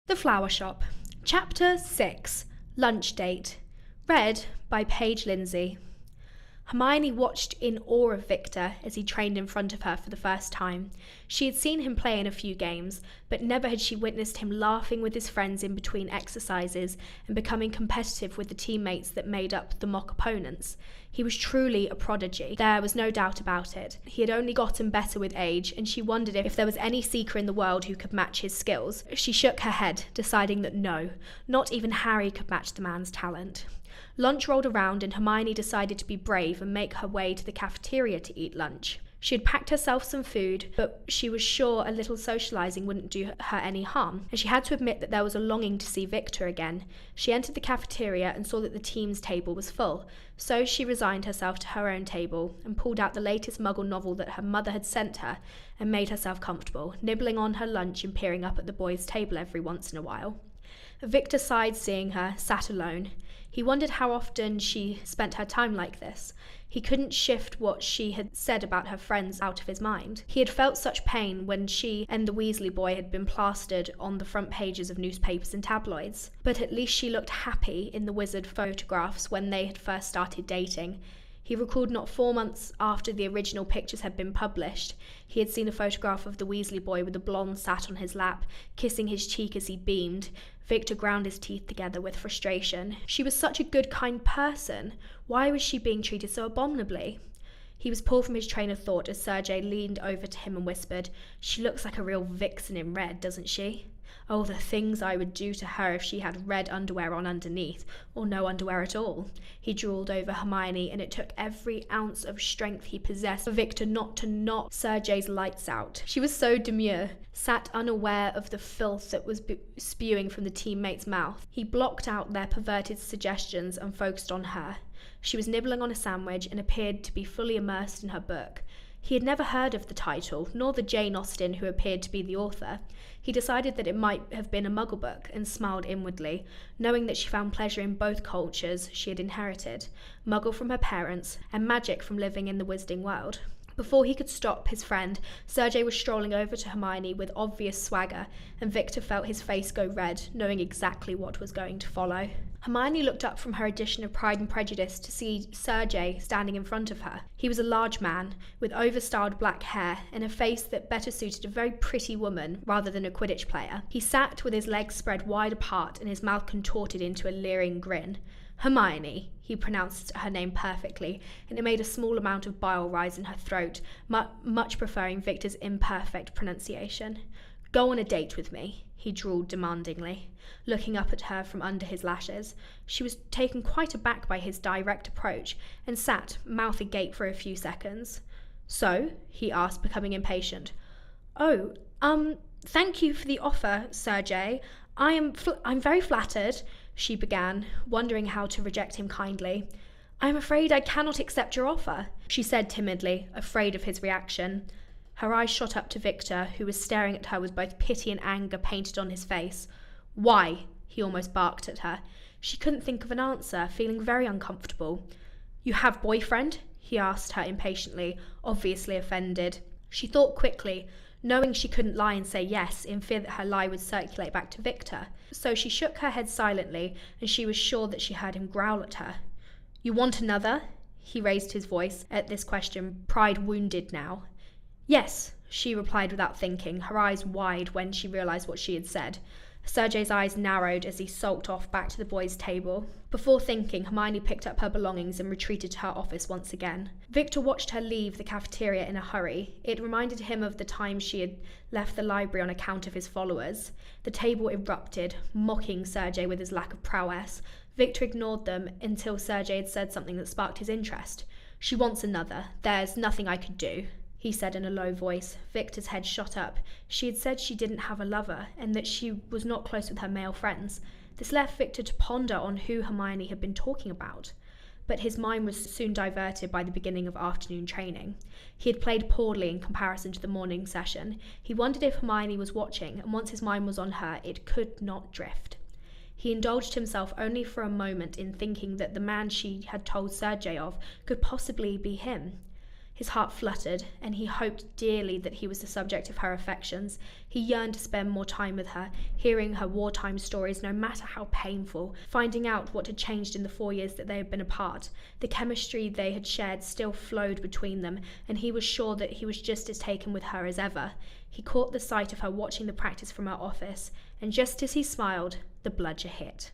The Flower Shop. Chapter 6. Lunch Date. Read by Paige Lindsay. Hermione watched in awe of Viktor as he trained in front of her for the first time. She had seen him play in a few games, but never had she witnessed him laughing with his friends in between exercises and becoming competitive with the teammates that made up the mock opponents. He was truly a prodigy. There was no doubt about it. He had only gotten better with age, and she wondered if there was any seeker in the world who could match his skills. She shook her head, deciding that no, not even Harry could match the man's talent. Lunch rolled around and Hermione decided to be brave and make her way to the cafeteria to eat lunch. She had packed herself some food, but she was sure a little socialising wouldn't do her any harm, and she had to admit that there was a longing to see Viktor again. She entered the cafeteria and saw that the team's table was full, so she resigned herself to her own table and pulled out the latest Muggle novel that her mother had sent her and made herself comfortable, nibbling on her lunch and peering up at the boys' table every once in a while. Viktor sighed seeing her, sat alone. He wondered how often she spent her time like this. He couldn't shift what she had said about her friends out of his mind. He had felt such pain when she and the Weasley boy had been plastered on the front pages of newspapers and tabloids. But at least she looked happy in the wizard photographs when they had first started dating. He recalled not 4 months after the original pictures had been published, he had seen a photograph of the Weasley boy with a blonde sat on his lap, kissing his cheek as he beamed. Viktor ground his teeth together with frustration. She was such a good, kind person. Why was she being treated so abominably? He was pulled from his train of thought as Sergei leaned over to him and whispered, "She looks like a real vixen in red, doesn't she? Oh, the things I would do to her if she had red underwear on underneath, or no underwear at all." He drooled over Hermione, and it took every ounce of strength he possessed for Viktor not to knock Sergei's lights out. She was so demure, sat unaware of the filth that was spewing from the teammate's mouth. He blocked out their perverted suggestions and focused on her. She was nibbling on a sandwich and appeared to be fully immersed in her book. He had never heard of the title, nor the Jane Austen who appeared to be the author. He decided that it might have been a Muggle book and smiled inwardly, knowing that she found pleasure in both cultures she had inherited, Muggle from her parents and magic from living in the wizarding world. Before he could stop his friend, Sergei was strolling over to Hermione with obvious swagger, and Viktor felt his face go red, knowing exactly what was going to follow. Hermione looked up from her edition of Pride and Prejudice to see Sergei standing in front of her. He was a large man, with overstyled black hair and a face that better suited a very pretty woman rather than a Quidditch player. He sat with his legs spread wide apart and his mouth contorted into a leering grin. "Hermione," he pronounced her name perfectly, and it made a small amount of bile rise in her throat, much preferring Viktor's imperfect pronunciation. "Go on a date with me," he drawled demandingly, looking up at her from under his lashes. She was taken quite aback by his direct approach, and sat, mouth agape, for a few seconds. "So?" he asked, becoming impatient. "Oh, thank you for the offer, Sergei. I'm very flattered," she began, wondering how to reject him kindly. "I'm afraid I cannot accept your offer," she said timidly, afraid of his reaction. Her eyes shot up to Viktor, who was staring at her with both pity and anger painted on his face. "Why?" he almost barked at her. She couldn't think of an answer, feeling very uncomfortable. "You have boyfriend?" he asked her impatiently, obviously offended. She thought quickly, knowing she couldn't lie and say yes in fear that her lie would circulate back to Viktor. So she shook her head silently, and she was sure that she heard him growl at her. "You want another?" He raised his voice at this question, pride wounded now. "Yes," she replied without thinking, her eyes wide when she realised what she had said. Sergei's eyes narrowed as he sulked off back to the boys' table. Before thinking, Hermione picked up her belongings and retreated to her office once again. Viktor watched her leave the cafeteria in a hurry. It reminded him of the time she had left the library on account of his followers. The table erupted, mocking Sergei with his lack of prowess. Viktor ignored them until Sergei had said something that sparked his interest. "She wants another. There's nothing I could do," he said in a low voice. Viktor's head shot up. She had said she didn't have a lover, and that she was not close with her male friends. This left Viktor to ponder on who Hermione had been talking about. But his mind was soon diverted by the beginning of afternoon training. He had played poorly in comparison to the morning session. He wondered if Hermione was watching, and once his mind was on her, it could not drift. He indulged himself only for a moment in thinking that the man she had told Sergei of could possibly be him. His heart fluttered, and he hoped dearly that he was the subject of her affections. He yearned to spend more time with her, hearing her wartime stories, no matter how painful, finding out what had changed in the 4 years that they had been apart. The chemistry they had shared still flowed between them, and he was sure that he was just as taken with her as ever. He caught the sight of her watching the practice from her office, and just as he smiled, the bludger hit.